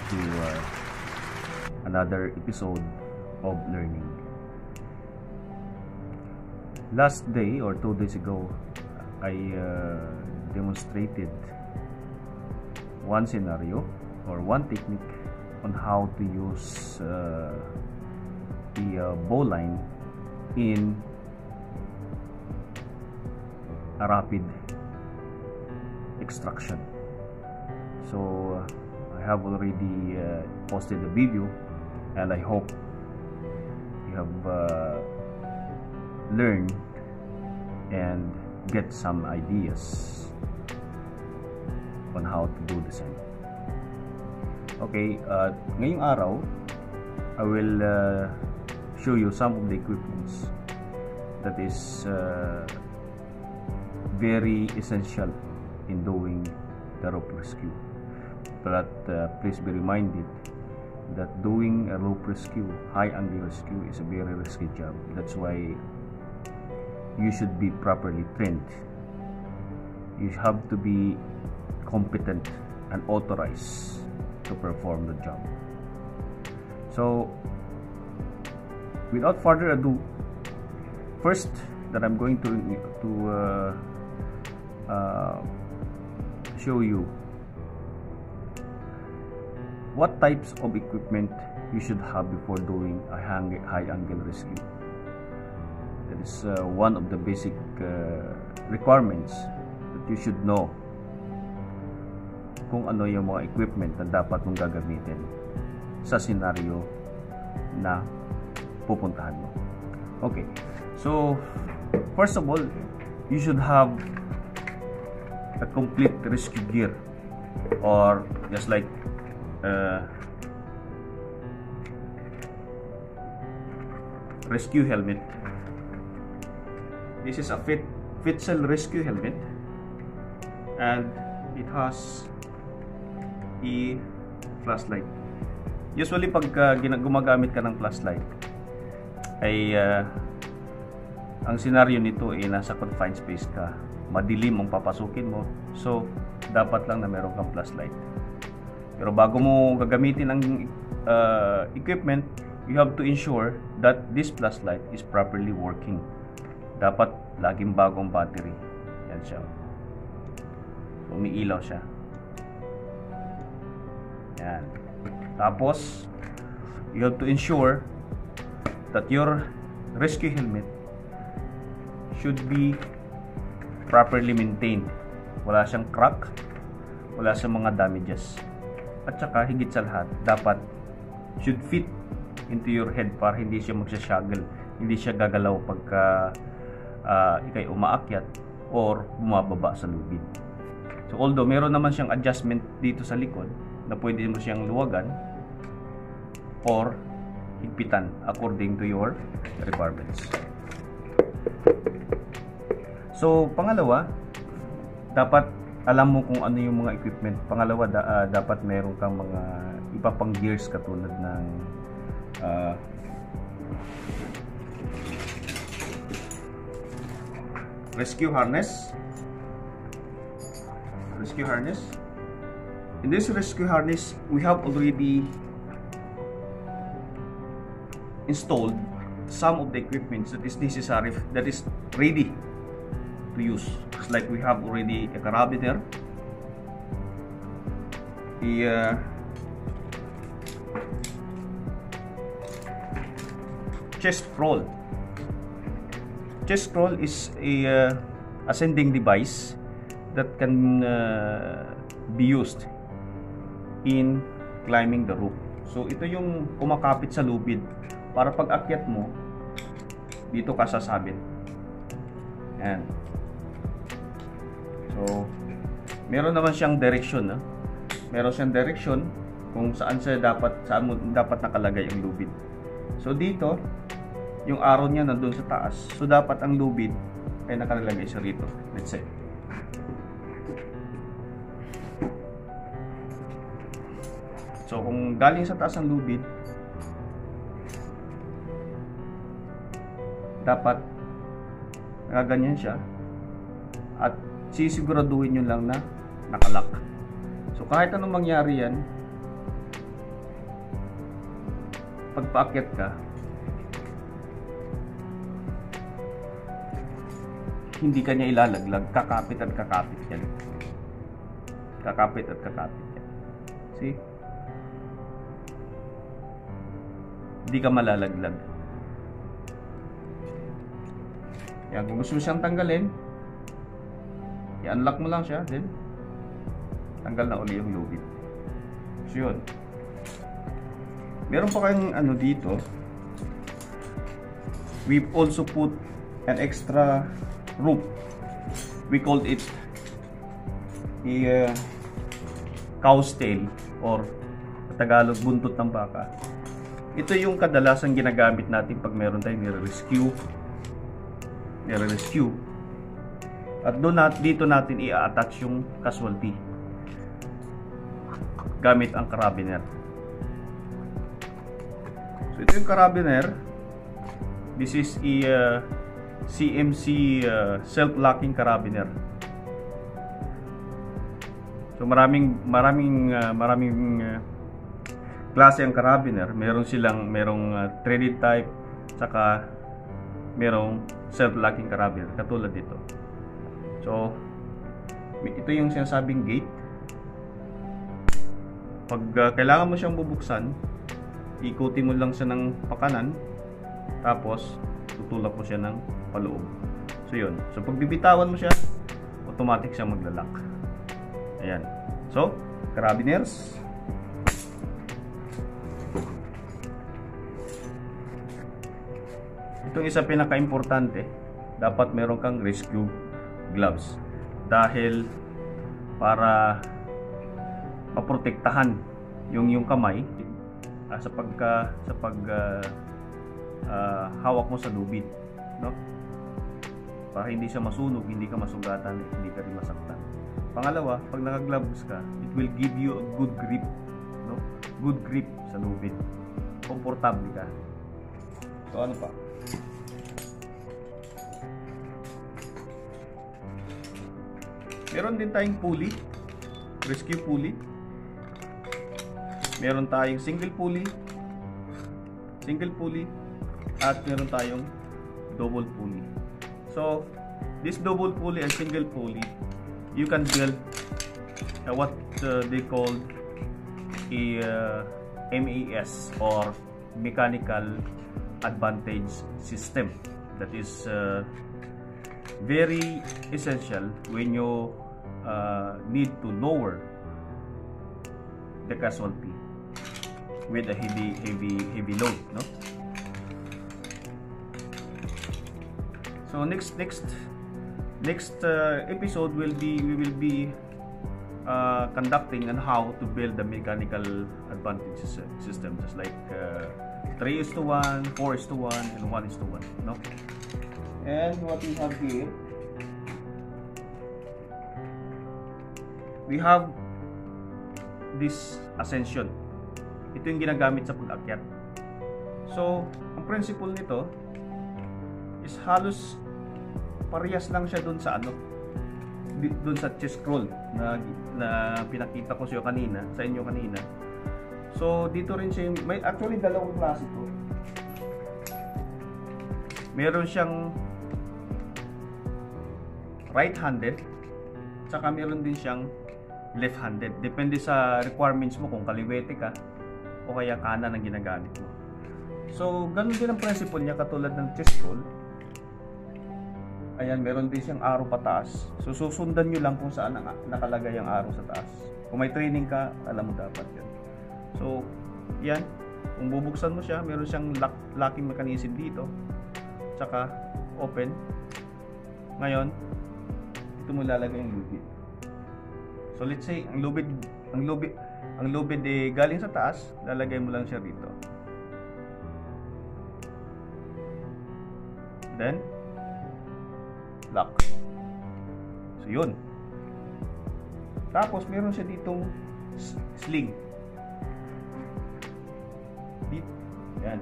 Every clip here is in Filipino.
to another episode of learning. Last day or 2 days ago, I demonstrated one scenario or one technique on how to use the bowline in a rapid extraction. So I have already posted the video, and I hope you have learned and get some ideas on how to do the same. Okay, ngayong araw I will show you some of the equipments that is very essential in doing the rope rescue. But please be reminded that doing a rope rescue, high angle rescue, is a very risky job. That's why you should be properly trained. You have to be competent and authorized to perform the job. So without further ado, first that I'm going to show you what types of equipment you should have before doing a high angle rescue. That is one of the basic requirements that you should know kung ano yung mga equipment na dapat mong gagamitin sa scenario na pupuntahan mo. Okay, so first of all, you should have a complete rescue gear, or just like rescue helmet. This is a Fitzel rescue helmet, and it has a flashlight. Usually pag gumagamit ka ng flashlight ay ang senaryo nito ay nasa confined space ka, madilim ang papasukin mo, so dapat lang na meron kang flashlight. Pero bago mo gagamitin ang equipment, you have to ensure that this flashlight is properly working. Dapat laging bagong battery. Yan siya. So, umiilaw siya. Yan. Tapos, you have to ensure that your rescue helmet should be properly maintained. Wala siyang crack, wala siyang mga damages. At saka, higit sa lahat, dapat should fit into your head para hindi siya magsashuggle, hindi siya gagalaw pagka ikay umaakyat or bumababa sa lubid. So although meron naman siyang adjustment dito sa likod na pwede mo siyang luwagan or higpitan according to your requirements. So pangalawa, dapat alam mo kung ano yung mga equipment. Pangalawa, dapat meron kang mga iba pang gears katulad ng rescue harness. In this rescue harness, we have already installed some of the equipment that is necessary, that is ready to use. Just like we have already a carabiner, a chest roll. Chest roll is a ascending device that can be used in climbing the rope. So ito yung kumakapit sa lubid para pag akyat mo dito ka sasabit. Yan. So meron naman siyang direction, meron siyang direction kung saan mo dapat nakalagay ang lubid. So dito yung arrow niya nandun sa taas. So dapat ang lubid ay nakalagay siya rito. Let's say. So kung galing sa taas ang lubid, dapat nakaganyan siya at sisiguraduhin nyo lang na nakalock. So kahit anong mangyari yan, pag paakyat ka, hindi ka niya ilalaglag, kakapit at kakapit yan. Kakapit at kakapit yan. See? Hindi ka malalaglag. Yan, kung gusto mo siyang tanggalin, i-unlock mo lang siya, then tanggal na uli yung lubid. So yun. Meron pa kayong ano dito. We've also put an extra rope. We called it a cow's tail, or Tagalog, buntot ng baka. Ito yung kadalasan ginagamit natin pag meron tayong nire-rescue. At dito natin i-attach yung casualty gamit ang carabiner. So ito yung carabiner. This is a CMC self-locking carabiner. So maraming klase ang carabiner. Merong threaded type, saka merong self-locking carabiner katulad dito. So ito yung sinasabing gate. Pag kailangan mo siyang bubuksan, ikutin mo lang siya ng pakanan, tapos tutulak mo siya ng paloob. So yun. So pag bibitawan mo siya, automatic siya maglalak. Ayan. So, carabiners. Itong isa pinaka-importante, dapat meron kang rescue gloves. Dahil para maprotektahan yung kamay sa hawak mo sa lubid, no? Para hindi siya masunog, hindi ka masugatan, hindi ka rin masaktan. Pangalawa, pag naka-gloves ka, it will give you a good grip, no? Good grip sa lubid. Komportable ka. So ano pa? Meron din tayong pulley, rescue pulley. Meron tayong single pulley, at meron tayong double pulley. So, this double pulley and single pulley, you can build what they call a MES, or mechanical advantage system. That is very essential when you need to lower the casualty with a heavy load, no? So next episode we will be conducting on how to build the mechanical advantage system, just like 3:1, 4:1, and 1:1, no? And what we have here, we have this ascension. Ito yung ginagamit sa pag-akyat. So, ang principle nito is halos parehas lang siya dun sa chest crawl na pinakita ko sa inyo kanina. So, dito rin siya, may actually dalawang klase ito. Meron siyang right-handed, saka meron din siyang left-handed. Depende sa requirements mo kung kaliwete ka o kaya kanan ang ginagamit mo. So, ganun din ang principle niya katulad ng chest roll. Ayan, meron din siyang arrow pataas. So, susundan nyo lang kung saan nakalagay ang arrow sa taas. Kung may training ka, alam mo dapat yun. So, yan. Kung bubuksan mo siya, meron siyang locking mechanism dito. Tsaka, open. Ngayon, ito mo lalagay yung lubid. So, let's say, ang lubid galing sa taas, lalagay mo lang siya dito. Then, lock. So, yun. Tapos, meron siya ditong sling. Dito. Yan.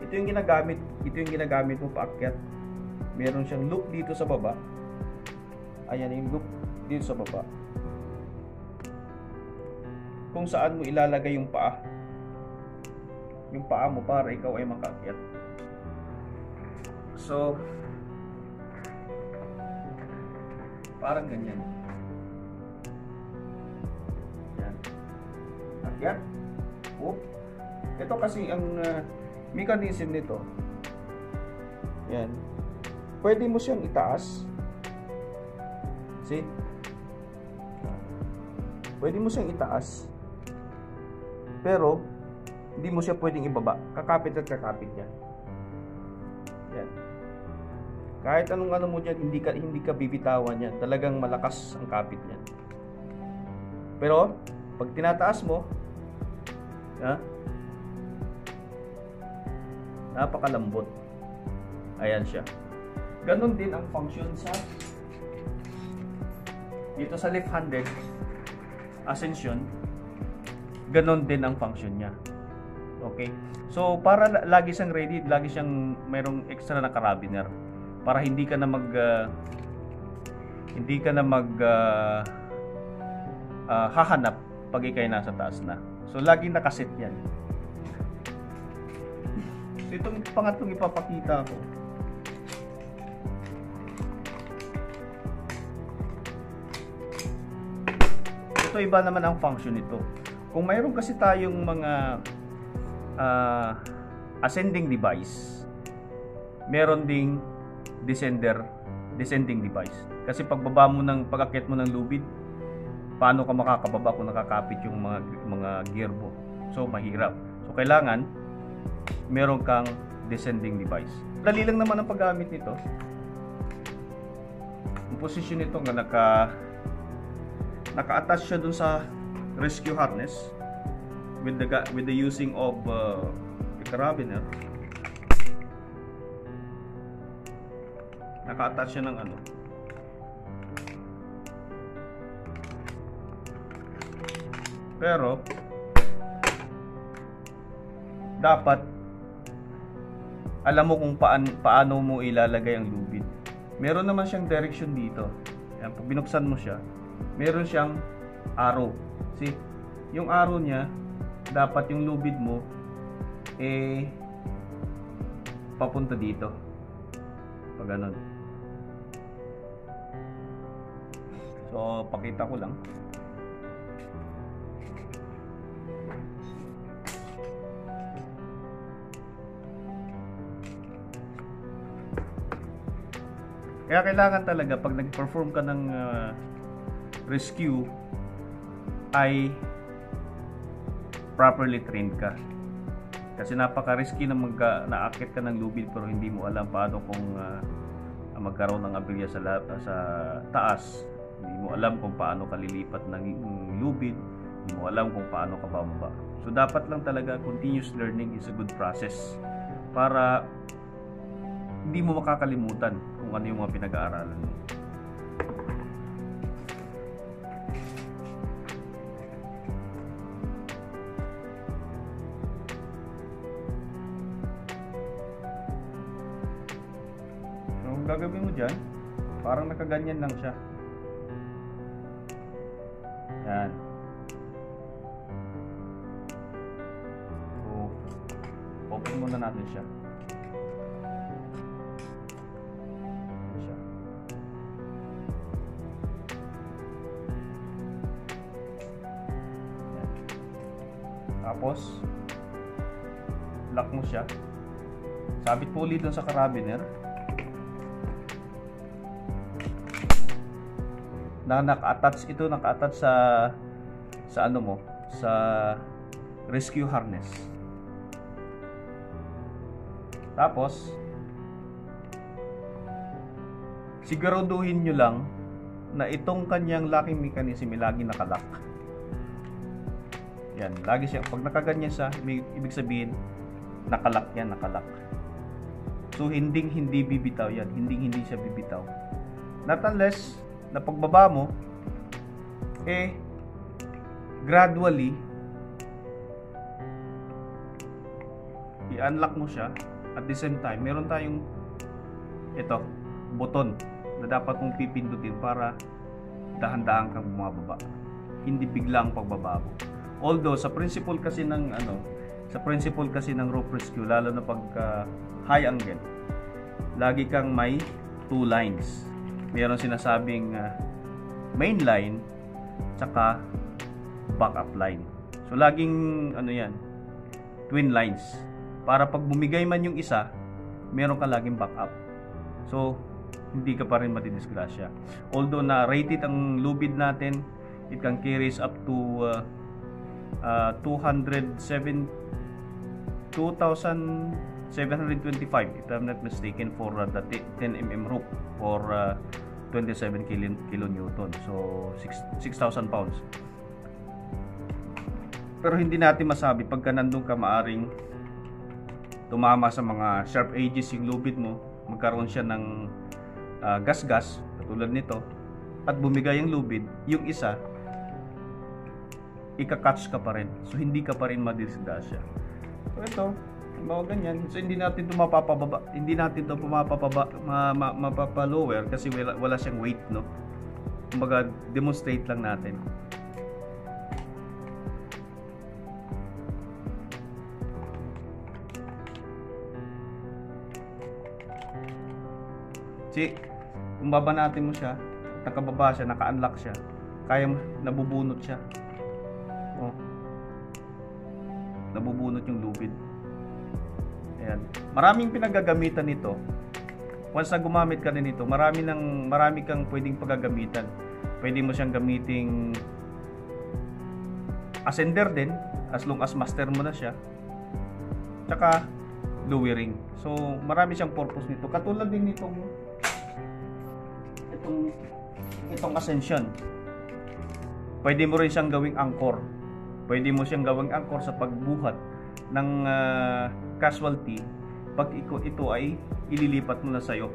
Ito yung ginagamit mo paakyat. Meron siyang loop dito sa baba. Ayan yung loop dito sa baba. Kung saan mo ilalagay yung paa. yung paa mo para ikaw ay makaakyat. So, parang ganyan. Yan. Akyat. Oop. Ito kasi ang mechanism nito. Yan. Pwede mo siyang itaas. See? Pwede mo siyang itaas. Pero hindi mo siya pwedeng ibaba. Kakapit at kakapit yan. Yan. Kahit anong ano mo diyan, hindi ka bibitawan yan. Talagang malakas ang kapit niyan. Pero pag tinataas mo, napakalambot. Ayan siya. Ganon din ang function sa dito sa left-handed ascension. Ganon din ang function niya. Okay? So, para lagi siyang ready, lagi siyang mayroong extra na carabiner para hindi ka na hahanap pag ikay nasa taas na. So, laging nakaset yan. So, itong pangatlong ipapakita ko. Ito iba naman ang function nito. Kung mayroon kasi tayong mga ascending device, meron ding descending device. Kasi pagbaba mo pag-akyat mo ng lubid, paano ka makakababa kung nakakapit yung mga gear mo? So mahirap. So kailangan meron kang descending device. Dali lang naman ang paggamit nito. Ang position nito nga naka-attach siya dun sa rescue harness with the using of the carabiner. Naka-attach siya ng ano. Pero dapat alam mo kung paano mo ilalagay ang lubid. Meron naman siyang direction dito. Ayan, pag binuksan mo siya, meron siyang arrow. See? Yung arrow niya, dapat yung lubid mo papunta dito. Pag ganun. So, pakita ko lang. Kaya kailangan talaga pag nag-perform ka ng rescue ay properly trained ka. Kasi napaka-risky na naakit ka ng lubid pero hindi mo alam paano kung magkaroon ng aberya sa taas. Hindi mo alam kung paano ka lilipat ng lubid. Hindi mo alam kung paano ka bababa. So dapat lang talaga continuous learning is a good process para hindi mo makakalimutan kung ano yung mga pinag-aaralan mo. So, ang gagawin mo dyan, parang nakaganyan lang siya. Yan. So, open muna natin siya. Tapos lock mo siya. Sabit po ulit dun sa carabiner na naka-attach sa ano mo, sa rescue harness. Tapos siguraduhin nyo lang na itong kanyang locking mechanism ay lagi nakalock. Yan, lagi siya, pag nakaganyan siya, ibig sabihin nakalock yan, nakalock. So hindi bibitaw yan, hindi siya bibitaw. Not unless na pagbaba mo gradually i-unlock mo siya. At the same time, meron tayong button na dapat mong pipindutin para dahan-dahan kang bumababa. Hindi biglang pagbaba mo. Although sa principle kasi ng Sa principle kasi ng rope rescue, lalo na pagka high angle, lagi kang may 2 lines. Meron sinasabing main line tsaka backup line. So laging ano yan, twin lines. Para pag bumigay man yung isa, meron ka laging backup. So hindi ka pa rin madidisgrasya. Although na rated ang lubid natin, it can carries up to 2,725 if I'm not mistaken for the 10 mm rope for 27 kilonewton. So 6,000 pounds. Pero hindi natin masabi pagka nandun ka, maaring tumama sa mga sharp edges yung lubid mo, magkaroon siya ng gas-gas katulad nito, at bumigay yung lubid, yung isa ika-catch ka pa rin. So hindi ka pa rin madisgrasya. So ito, mga ganyan. So hindi natin ito mapapababa, hindi natin ito mapapalower kasi wala siyang weight, no? Kumbaga demonstrate lang natin. See, kung babanatin mo siya, nakababa siya, naka-unlock siya, kaya mo, nabubunot siya. Oh. Nabubunot yung lubid. Ayan. Maraming pinagagamitan nito. Once na gumamit ka din nito, marami kang pwedeng paggagamitan. Pwede mo siyang gamiting ascender din, as long as master mo na siya. Tsaka lowering. So, marami siyang purpose nito. Katulad din itong ascension. Pwede mo rin siyang gawing anchor. Pwede mo siyang gawing anchor sa pagbuhat ng casualty pag ito ay ililipat mo na sa'yo.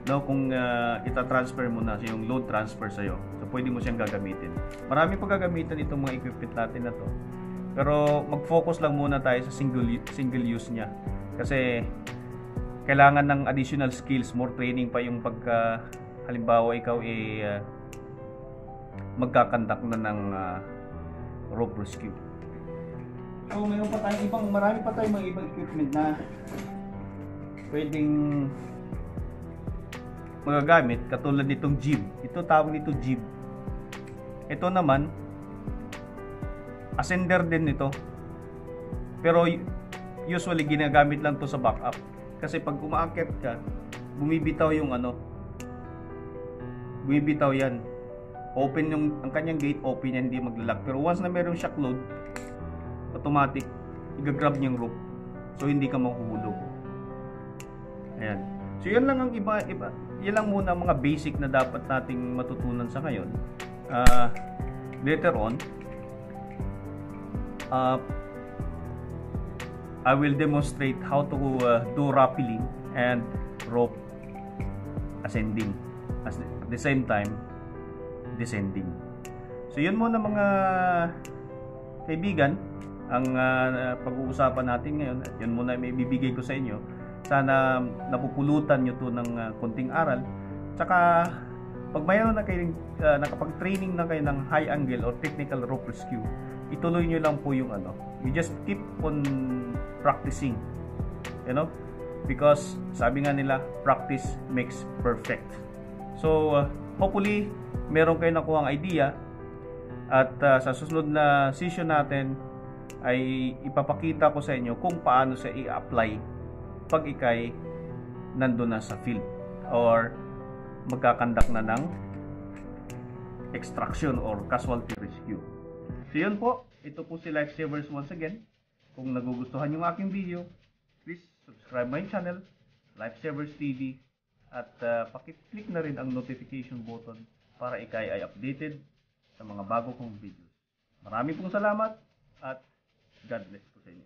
No, kung ita-transfer mo na yung load transfer sa'yo. So, pwede mo siyang gagamitin. Marami pang gagamitan itong mga equipment natin na to. Pero mag-focus lang muna tayo sa single use niya. Kasi kailangan ng additional skills, more training pa yung pagka halimbawa ikaw magkakandak na ng rope rescue. So mayroon pa tayong marami pa tayong mga ibang equipment na pwedeng magagamit, katulad nitong jib. Ito tawag nito jib. Ito naman ascender din nito. Pero usually ginagamit lang to sa backup. Kasi pag umaakyat ka, bumibitaw yung bumibitaw yan. Open ang kanyang gate, open yan, hindi maglalak. Pero once na mayroong shock load, automatic i-grab niya yung rope. So hindi ka mahuhulog. Ayan. So yan lang ang iba. Yan lang muna mga basic na dapat nating matutunan sa ngayon. Later on, I will demonstrate how to do rappelling and rope ascending at the same time descending. So yun muna mga kaibigan ang pag-uusapan natin ngayon, at yun muna may bibigay ko sa inyo. Sana napupulutan nyo to ng konting aral. Tsaka pag mayroon na kayong nakapag-training na kayo ng high angle or technical rope rescue, ituloy nyo lang po yung you just keep on practicing, because sabi nga nila, practice makes perfect. So hopefully meron kayo nakuhang idea, at sa susunod na session natin ay ipapakita ko sa inyo kung paano siya i-apply pag ikay nandun na sa field or magkakandak na ng extraction or casualty rescue. So yun po, ito po si Lifesavers once again. Kung nagugustuhan yung aking video, please subscribe my channel, Lifesavers TV, at pakiclick na rin ang notification button para ikay ay updated sa mga bago kong videos. Maraming pong salamat at God bless po sa inyo.